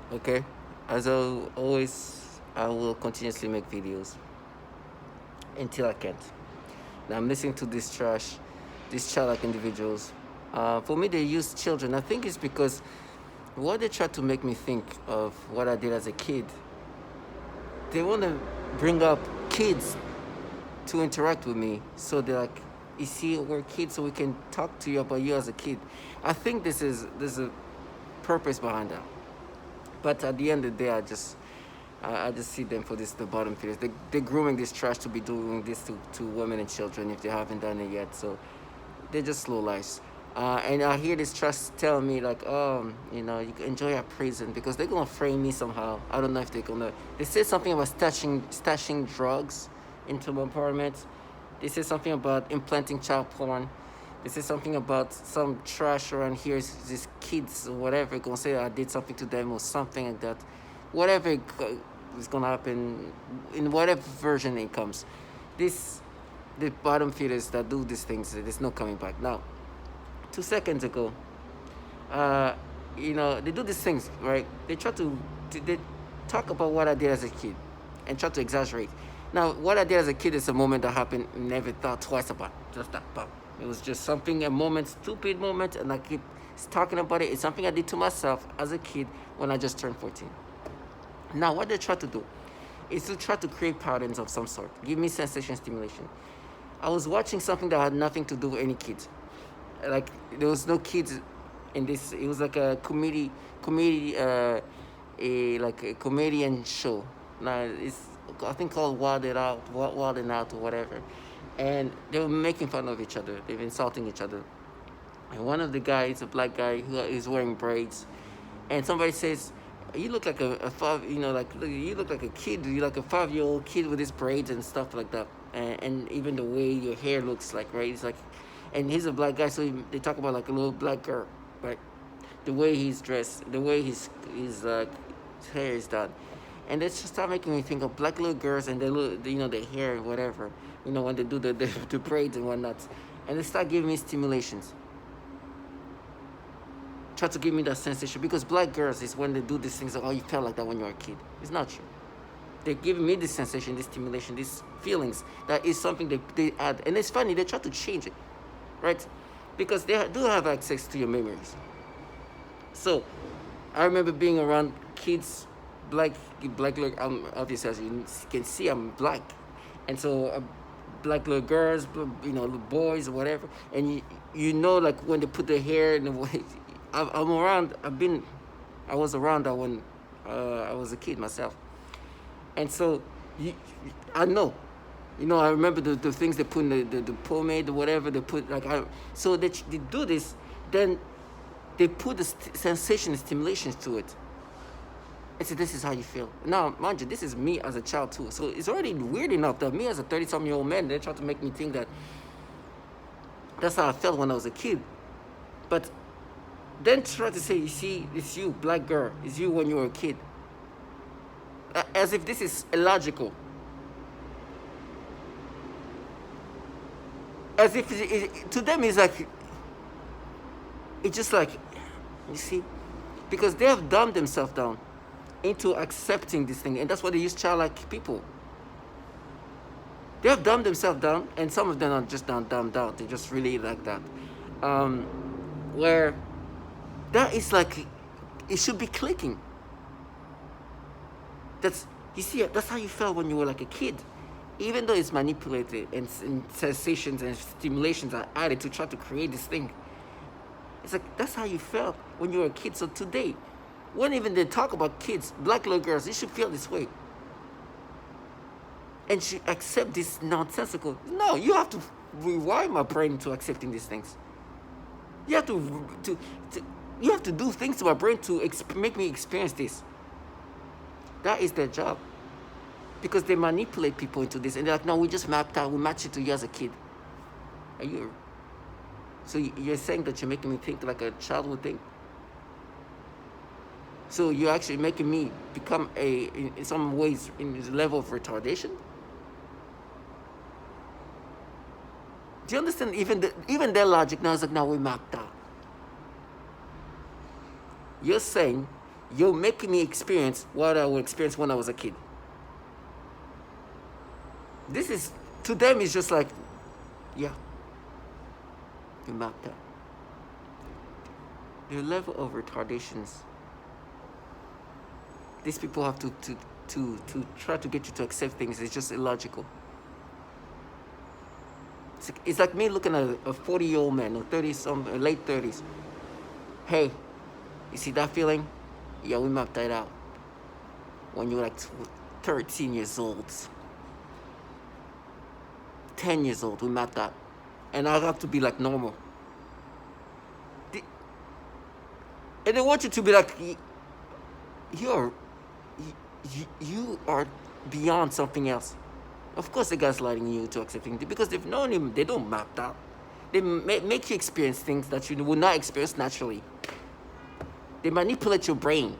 Okay, as I always, I will continuously make videos until I can't. Now I'm listening to this trash, these childlike individuals. For me, they use children. I think it's because what they try to make me think of what I did as a kid. They want to bring up kids to interact with me. So they're like, you see, we're kids, so we can talk to you about you as a kid. I think there's a purpose behind that. But at the end of the day, I just see them for this the bottom feeders. They're grooming this trash to be doing this to women and children if they haven't done it yet. So they're just slow lives. And I hear this trust tell me like, you can enjoy your prison because they're gonna frame me somehow. I don't know if they're gonna. They said something about stashing drugs into my apartment. They said something about implanting child porn. They said something about some trash around here. These kids or whatever gonna say I did something to them or something like that. Whatever is gonna happen in whatever version it comes. This the bottom feeders that do these things. There's no coming back now. 2 seconds ago, uh, they do these things, right? They talk about what I did as a kid and try to exaggerate. Now, what I did as a kid is a moment that happened, never thought twice about. Just that, bam. It was just something, a moment, stupid moment, and I keep talking about it. It's something I did to myself as a kid when I just turned 14. Now, what they try to do is to try to create patterns of some sort, give me sensation stimulation. I was watching something that had nothing to do with any kids. Like there was no kids in this. It was like a a comedian show. Now it's I think called Wild and Out or whatever, and they were making fun of each other. They were insulting each other. And one of the guys, a black guy who is wearing braids, and somebody says, "You look like a five, you look like a kid. You like a 5 year old kid with his braids and stuff like that, and even the way your hair looks like, right? It's like, and he's a black guy, so they talk about like a little black girl, right? The way he's dressed, the way his hair is done, and it just start making me think of black little girls and their hair, whatever, when they do the braids and whatnot, and they start giving me stimulations, try to give me that sensation because black girls is when they do these things like, oh, you felt like that when you were a kid. It's not true. They're giving me this sensation, this stimulation, these feelings. That is something they add. And it's funny, they try to change it, right? Because they do have access to your memories. So, I remember being around kids, black look, obviously as you can see, I'm black. And so, black little girls, little boys or whatever. And like when they put their hair in the way, I'm around, I was around that when I was a kid myself. And so, I know. I remember the things they put in the pomade or whatever they put. So they do this, then they put the sensation and stimulations to it. And so this is how you feel. Now, mind you, this is me as a child too. So it's already weird enough that me as a 30-some-year-old man, they try to make me think that that's how I felt when I was a kid. But then try to say, you see, it's you, black girl. It's you when you were a kid. As if this is illogical. As if to them it's like, it's just like, you see, because they have dumbed themselves down into accepting this thing, and that's why they use childlike people. They have dumbed themselves down, and some of them are just dumbed down. They just really like that. Where that is like, it should be clicking. You see, that's how you felt when you were like a kid. Even though it's manipulated and sensations and stimulations are added to try to create this thing. It's like, that's how you felt when you were a kid. So today, when even they talk about kids, black little girls, they should feel this way. And should accept this nonsensical. No, you have to rewire my brain to accepting these things. You have you have to do things to my brain to make me experience this. That is their job. Because they manipulate people into this. And they're like, no, we just mapped out, we matched it to you as a kid. Are you? So you're saying that you're making me think like a child would think? So you're actually making me become in some ways, in this level of retardation? Do you understand? Even their logic now is like, now we mapped out. You're saying You're making me experience what I would experience when I was a kid. This is, to them, it's just like, yeah, you mapped out. The level of retardations these people have to try to get you to accept things is just illogical. It's like me looking at a 40-year-old man, or 30 some, late 30s. Hey, you see that feeling? Yeah, we mapped that out when you were like 13 years old, 10 years old. We mapped that, and I have to be like normal. And they want you to be like, you're you are beyond something else. Of course, the guy's lighting you to accepting it because they've known him. They don't map that. They make you experience things that you would not experience naturally. They manipulate your brain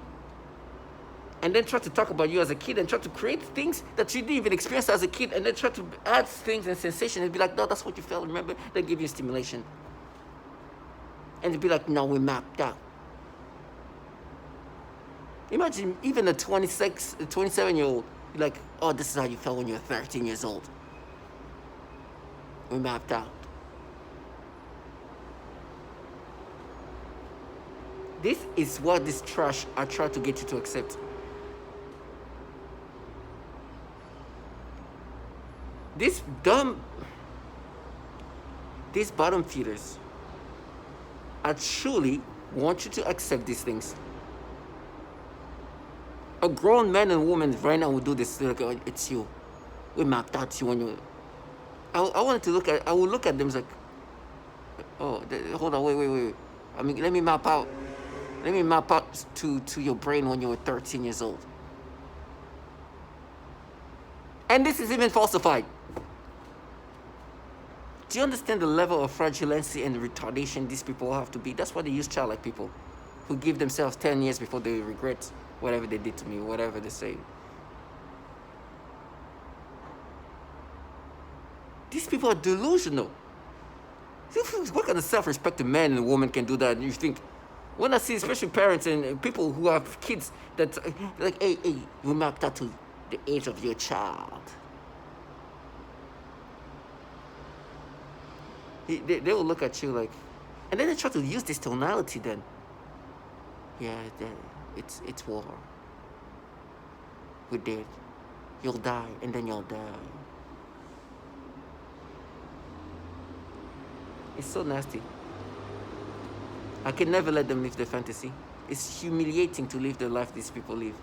and then try to talk about you as a kid and try to create things that you didn't even experience as a kid, and then try to add things and sensation and be like, no, that's what you felt. Remember, they give you stimulation. And they'd be like, no, we mapped out. Imagine even a 27-year-old, like, oh, this is how you felt when you were 13 years old. We mapped out. This is what this trash are trying to get you to accept. These bottom feeders are truly want you to accept these things. A grown man and woman right now will do this. Like, oh, it's you. We mapped out you when you. I wanted to look at. I would look at them like, oh, hold on, wait. I mean, let me map out to your brain when you were 13 years old. And this is even falsified. Do you understand the level of fragility and retardation these people have to be? That's why they use childlike people who give themselves 10 years before they regret whatever they did to me, whatever they say. These people are delusional. What kind of self-respecting man and woman can do that? And you think, when I see especially parents and people who have kids that, like, hey, you mapped out to the age of your child. They will look at you like, and then they try to use this tonality then. Yeah, it's war. We're dead. You'll die, and then you'll die. It's so nasty. I can never let them live their fantasy. It's humiliating to live the life these people live.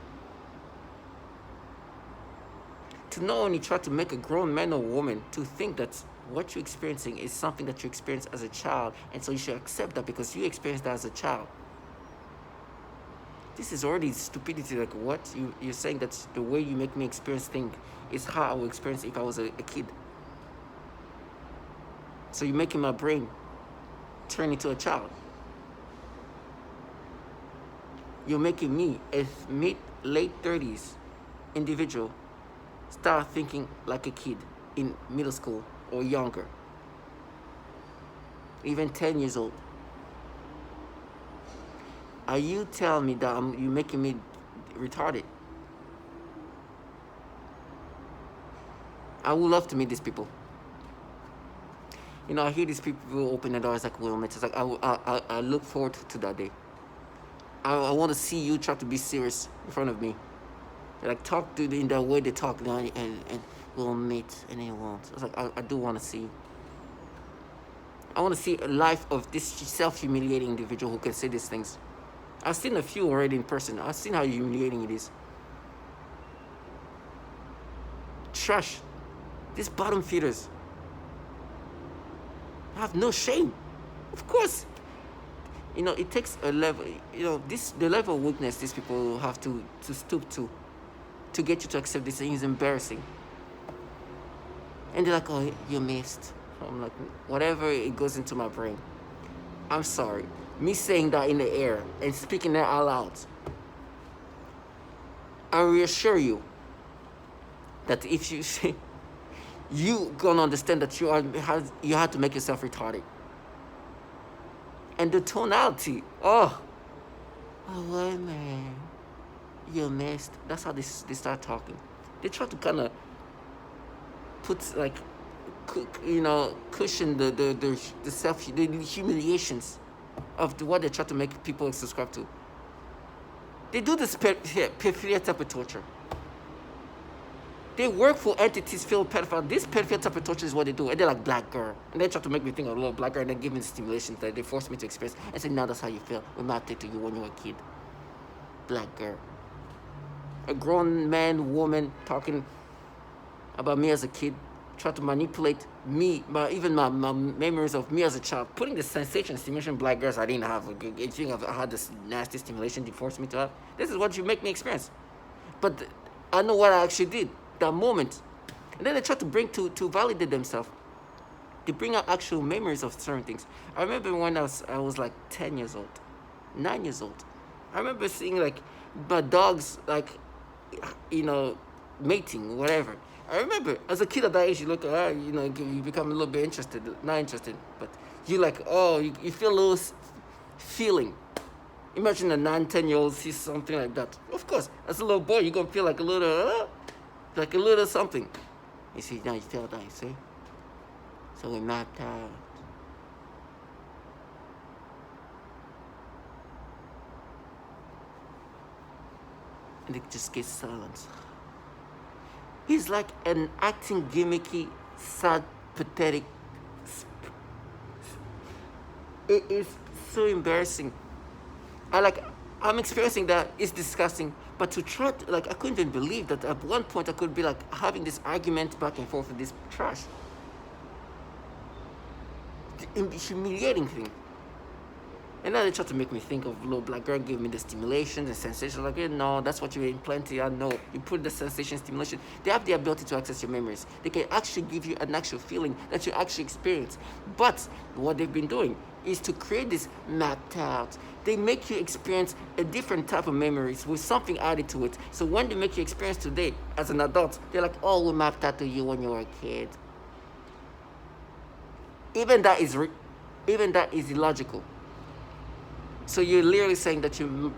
To not only try to make a grown man or woman to think that what you're experiencing is something that you experienced as a child, and so you should accept that because you experienced that as a child. This is already stupidity. Like, what? You're saying that the way you make me experience things is how I would experience if I was a kid. So you're making my brain turn into a child. You're making me, a late 30s individual, start thinking like a kid in middle school or younger. Even 10 years old. Are you telling me that you're making me retarded? I would love to meet these people. You know, I hear these people open the doors like, well, it's like, I look forward to that day. I want to see you try to be serious in front of me. Like, talk to in the way they talk now, and we'll meet, and they won't. It's like, I do want to see. I want to see a life of this self-humiliating individual who can say these things. I've seen a few already in person. I've seen how humiliating it is. Trash. These bottom feeders have no shame. Of course. You know, it takes a level, you know, the level of weakness these people have to stoop to get you to accept this thing is embarrassing. And they're like, oh, you missed. I'm like, whatever, it goes into my brain. I'm sorry. Me saying that in the air and speaking that out loud, I reassure you that if you say, you gonna understand that you have to make yourself retarded. And the tonality, oh, wait, man. you're missed. That's how they start talking. They try to kind of put like, cushion the self, the humiliations of what they try to make people subscribe to. They do this pedophilia type of torture. They work for entities filled pedophile. This pedophile type of torture is what they do. And they're like, black girl. And they try to make me think of a little black girl and then give me the stimulations that they force me to experience. And say, now that's how you feel. We might take to you when you were a kid. Black girl. A grown man, woman talking about me as a kid, try to manipulate me, even my memories of me as a child, putting the sensation stimulation black girls I didn't have. I think I had this nasty stimulation they forced me to have. This is what you make me experience. But I know what I actually did that moment. And then they try to bring to validate themselves. They bring out actual memories of certain things. I remember when I was like 10 years old, 9 years old. I remember seeing like my dogs like, mating, whatever. I remember as a kid at that age, you look at, you become a little bit interested, not interested, but you like, you feel a little feeling. Imagine a 9, 10-year-old sees something like that. Of course, as a little boy, you're going to feel like a little something. You see, now you feel that, you see? So we mapped out. And it just gets silence. He's like an acting gimmicky, sad, pathetic. It is so embarrassing. I'm experiencing that. It's disgusting. But to try to, I couldn't even believe that at one point I could be having this argument back and forth with this trash. The humiliating thing. And now they try to make me think of little black girl gave me the stimulation, the sensation. No, that's what you in plenty. I know. You put the sensation, stimulation. They have the ability to access your memories. They can actually give you an actual feeling that you actually experience. But what they've been doing is to create this mapped out. They make you experience a different type of memories with something added to it. So when they make you experience today as an adult, they're like, we mapped that to you when you were a kid. Even that is illogical. So you're literally saying that you're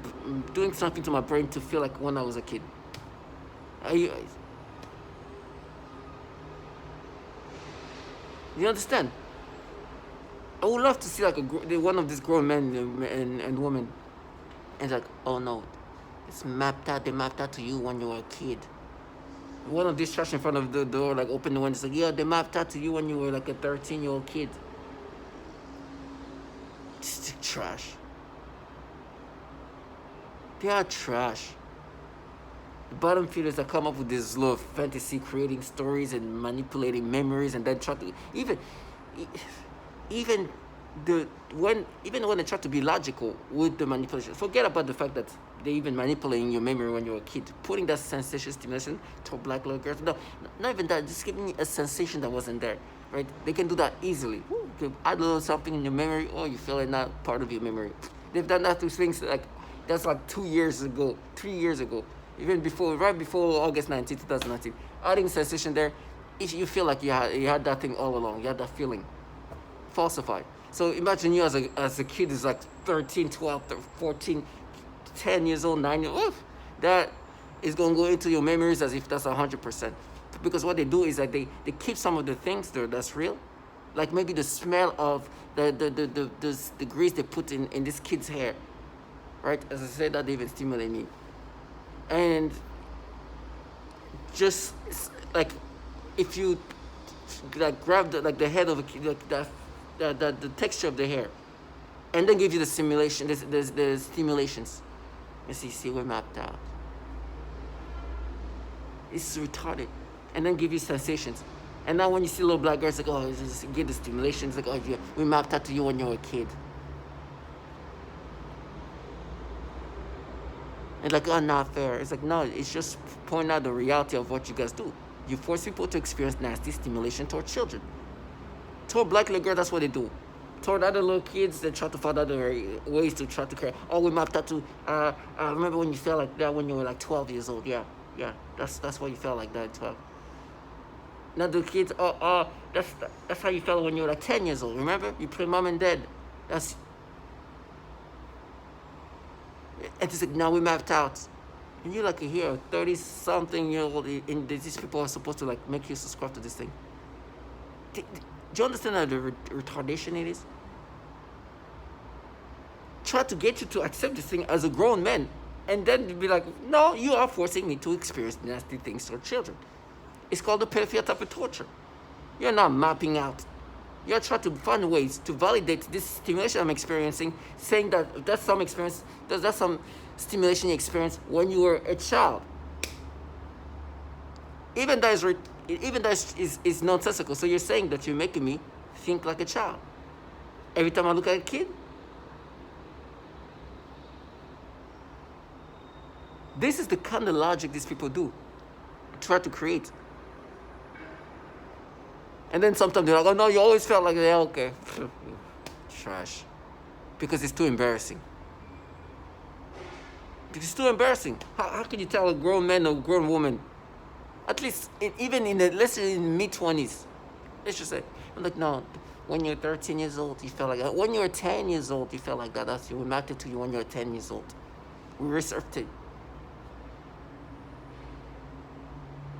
doing something to my brain to feel like when I was a kid. You understand? I would love to see one of these grown men and women, and oh no, it's mapped out. They mapped out to you when you were a kid. One of these trash in front of the door, open the window, yeah, they mapped out to you when you were a 13-year-old kid. Just trash. They are trash. The bottom feeders that come up with this little fantasy, creating stories and manipulating memories, and then try to even when they try to be logical with the manipulation. Forget about the fact that they even manipulating your memory when you were a kid, putting that sensation stimulation to black little girls. No, not even that. Just giving me a sensation that wasn't there. Right? They can do that easily. You can add a little something in your memory, or you feel it not part of your memory. They've done that to things that's 2 years ago, 3 years ago, even right before August 19, 2019. Adding sensation there, if you feel like you had that thing all along, you had that feeling, falsified. So imagine you as a kid is 13, 12, 14, 10 years old, 9 years old. That is going to go into your memories as if that's 100%. Because what they do is they keep some of the things there that's real, like maybe the smell of the grease they put in this kid's hair. Right? As I said, that they even stimulate me. And just if you grab the head of a kid, the texture of the hair, and then give you the simulation, the stimulations, you see we're mapped out. It's retarded. And then give you sensations. And now when you see little black girls, just get the stimulations, yeah, we mapped out to you when you were a kid. And not fair. It's no, it's just pointing out the reality of what you guys do. You force people to experience nasty stimulation toward children. Toward black little girls, that's what they do. Toward other little kids, they try to find other ways to try to create. We mapped out to, I remember when you felt like that when you were 12 years old. Yeah, that's why you felt like that at 12. Now the kids, that's how you felt when you were 10 years old. Remember? You play mom and dad. And it's now we mapped out. And you're like here, a 30-something-year-old, and these people are supposed to like make you subscribe to this thing. Do you understand how the retardation it is? Try to get you to accept this thing as a grown man, and then be like, no, you are forcing me to experience nasty things for children. It's called the pedophilia type of torture. You're not mapping out. You're trying to find ways to validate this stimulation I'm experiencing, saying that that's some experience, that's some stimulation you experienced when you were a child. Even that is nonsensical. So you're saying that you're making me think like a child. Every time I look at a kid, this is the kind of logic these people do, try to create. And then sometimes they're like, oh no, you always felt like that. Yeah, okay. Trash. Because it's too embarrassing. It's too embarrassing. How can you tell a grown man or a grown woman? At least, even let's say in mid-20s. Let's just say, I'm like, no, when you're 13 years old, you felt like that. When you're 10 years old, you felt like that. That's we mapped it to you when you're 10 years old. We researched it.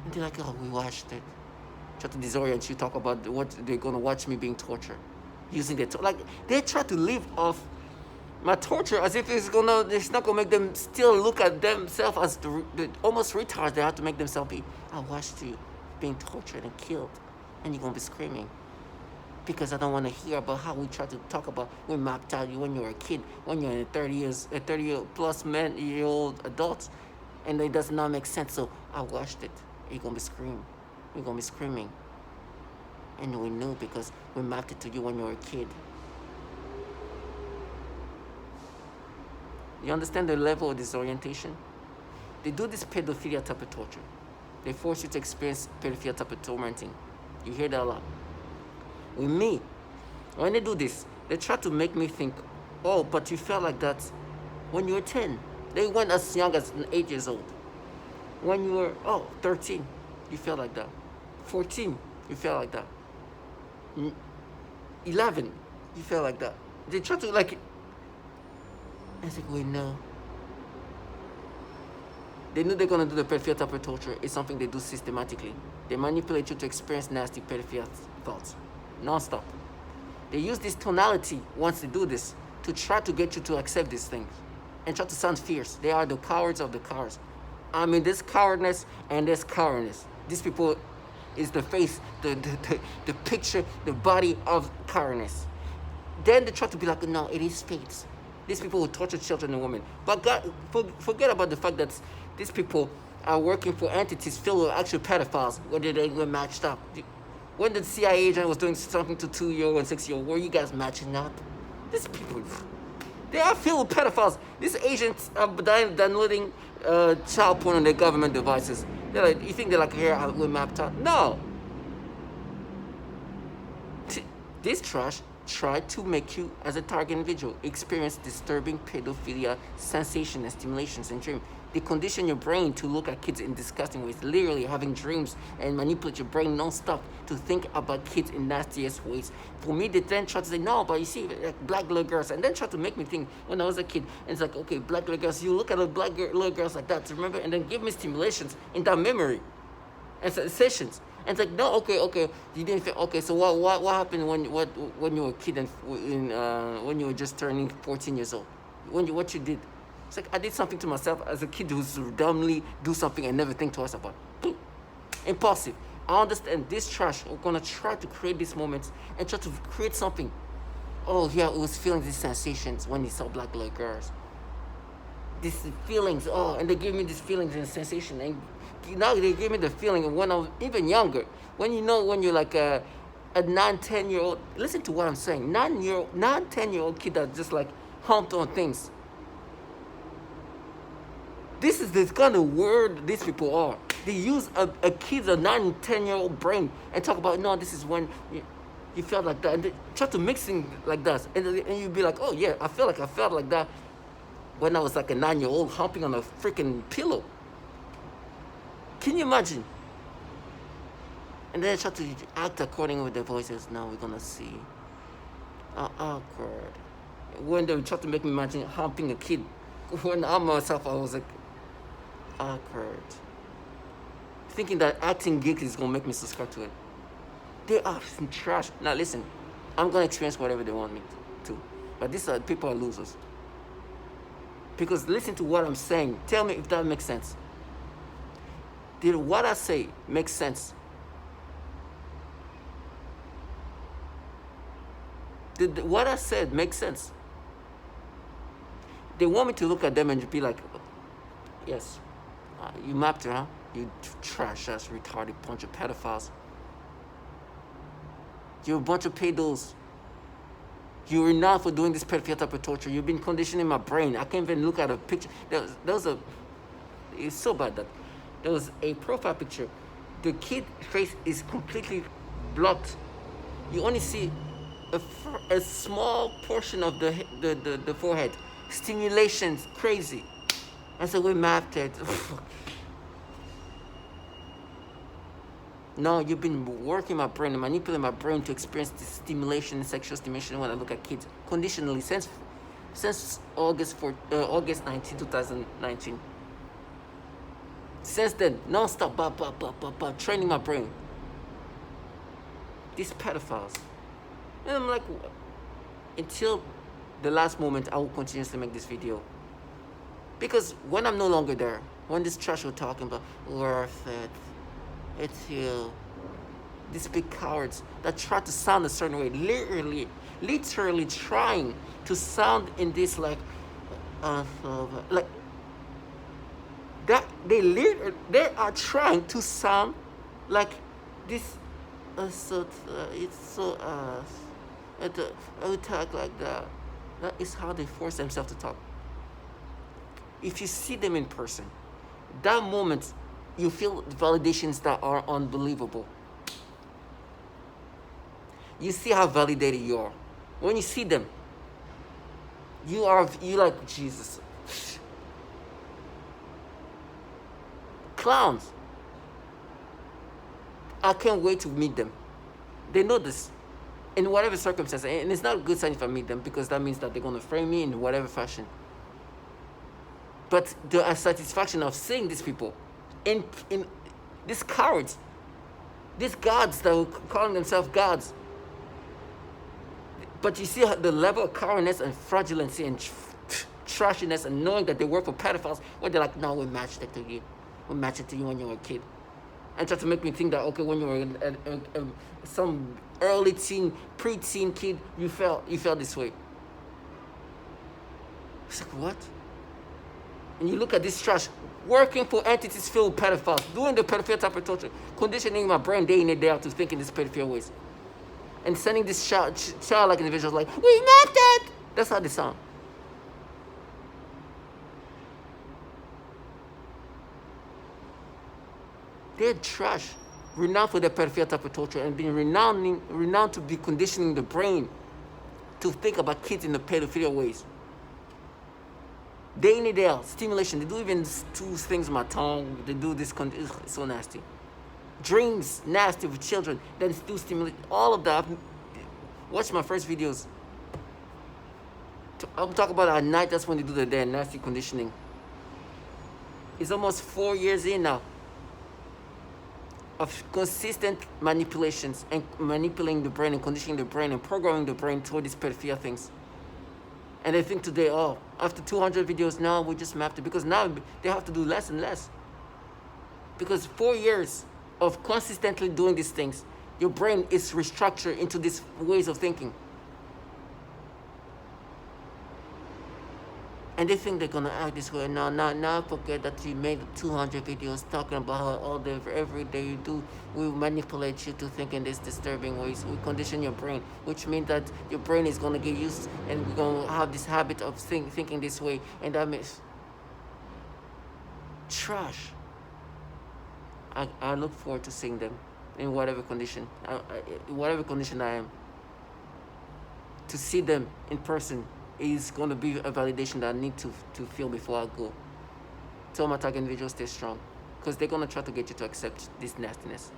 And they're like, oh, we watched it. Try to disorient you, talk about what they're going to watch me being tortured. Using their, like, they try to live off my torture as if it's not gonna make them still look at themselves as the almost retards they have to make themselves be. I watched you being tortured and killed, and you're gonna be screaming because I don't want to hear about how we try to talk about we mapped out you when you were a kid, when you're in 30-year-plus year old adults, and it does not make sense. So I watched it. You're gonna be screaming. You're gonna be screaming, and we knew because we mapped it to you when you were a kid. You understand the level of disorientation? They do this pedophilia type of torture. They force you to experience pedophilia type of tormenting. You hear that a lot. With me, when they do this, they try to make me think, oh, but you felt like that when you were 10. They went as young as 8 years old. When you were, 13, you felt like that. 14, you felt like that. 11, you felt like that. They try to like, I think we know. They knew they're gonna do the pedophilia type of torture. It's something they do systematically. They manipulate you to experience nasty pedophilia thoughts, non-stop. They use this tonality once they do this to try to get you to accept these things and try to sound fierce. They are the cowards of the cowards. I mean, this cowardness and this cowardness. These people is the face, the picture, the body of cowardness. Then they try to be like, no, it is fate. These people who torture children and women. But God, forget about the fact that these people are working for entities filled with actual pedophiles, whether they were matched up. When the CIA agent was doing something to 2-year-old and 6-year-old, were you guys matching up? These people, they are filled with pedophiles. These agents are downloading child porn on their government devices. They're like, you think they're like, here, we're mapped out? No. This trash tried to make you, as a target individual, experience disturbing pedophilia sensation and stimulations and dream. They condition your brain to look at kids in disgusting ways, literally having dreams and manipulate your brain non-stop to think about kids in nastiest ways. For me, they then try to say, no, but you see, like black little girls, and then try to make me think when I was a kid, and it's like, okay, black little girls, you look at little girls like that, remember, and then give me stimulations in that memory and sensations. And it's like, no, okay, you didn't feel, okay, so what happened when you were a kid and when you were just turning 14 years old? What you did? It's like, I did something to myself as a kid who's dumbly do something and never think twice about. Impulsive. I understand this trash. We're gonna try to create these moments and try to create something. Oh yeah, it was feeling these sensations when he saw black little girls. These feelings, and they gave me these feelings and sensation, and now they gave me the feeling of when I was even younger. When you're like a 9-10-year-old, listen to what I'm saying. 9-10-year-old kid that just like humped on things. This is the kind of word these people are. They use a kid's 9-10-year-old brain and talk about, no, this is when you felt like that, and they try to mix things like that, and you'd be like, oh yeah, I felt like that when I was like a 9-year-old humping on a freaking pillow. Can you imagine? And then try to act according with their voices. Now we're gonna see. Awkward. When they try to make me imagine humping a kid, when I myself, I was like, awkward. Thinking that acting gigs is gonna make me subscribe to it. They are some trash. Now listen, I'm gonna experience whatever they want me to. But these are people are losers. Because listen to what I'm saying. Tell me if that makes sense. Did what I say make sense? Did what I said make sense? They want me to look at them and be like, yes, you mapped her, huh? You trash ass retarded bunch of pedophiles. You're a bunch of pedos. You're renowned for doing this pedophile type of torture. You've been conditioning my brain. I can't even look at a picture. It's so bad that there was a profile picture. The kid's face is completely blocked. You only see a small portion of the forehead. Stimulation's crazy. And so we mapped it. No, you've been working my brain and manipulating my brain to experience this stimulation, sexual stimulation when I look at kids conditionally since August 19, 2019. Since then, non-stop, training my brain. These pedophiles. And I'm like, until the last moment, I will continuously make this video. Because when I'm no longer there, when this trash we're talking about, worth it, it's you. These big cowards that try to sound a certain way, literally trying to sound in this like that. They are trying to sound like this. It's so I would talk like that. That is how they force themselves to talk. If you see them in person, that moment you feel validations that are unbelievable. You see how validated you are. When you see them, you like Jesus. Clowns. I can't wait to meet them. They know this. In whatever circumstance. And it's not a good sign if I meet them because that means that they're going to frame me in whatever fashion. But the satisfaction of seeing these people in these cowards, these gods that were calling themselves gods. But you see the level of cowardness and fraudulency and trashiness and knowing that they work for pedophiles, where they're like, no, we matched it to you. We matched it to you when you were a kid. And try to make me think that, okay, when you were some early teen, pre-teen kid, you felt this way. It's like, what? And you look at this trash, working for entities filled with pedophiles, doing the pedophile type of torture, conditioning my brain day in and day out to think in these pedophile ways. And sending this childlike individuals like, we mapped it! That's how they sound. They're trash, renowned for their pedophile type of torture and being renowned to be conditioning the brain to think about kids in the pedophilia ways. Day in and day out, stimulation. They do even two things with my tongue. They do this. It's so nasty. Dreams, nasty with children. Then do stimulate. All of that. Watch my first videos. I'll talk about at night. That's when they do the nasty conditioning. It's almost 4 years in now of consistent manipulations and manipulating the brain and conditioning the brain and programming the brain toward these pedophilia things. And they think today, oh, after 200 videos, now we just mapped it. Because now they have to do less and less. Because 4 years of consistently doing these things, your brain is restructured into these ways of thinking. And they think they're going to act this way. Now forget that you made 200 videos talking about how all day, every day you do, we manipulate you to think in these disturbing ways. We condition your brain, which means that your brain is going to get used and we're going to have this habit of thinking this way. And that makes trash. I look forward to seeing them in whatever condition, I am. To see them in person is going to be a validation that I need to feel before I go. Tell my target individuals stay strong, because they're going to try to get you to accept this nastiness.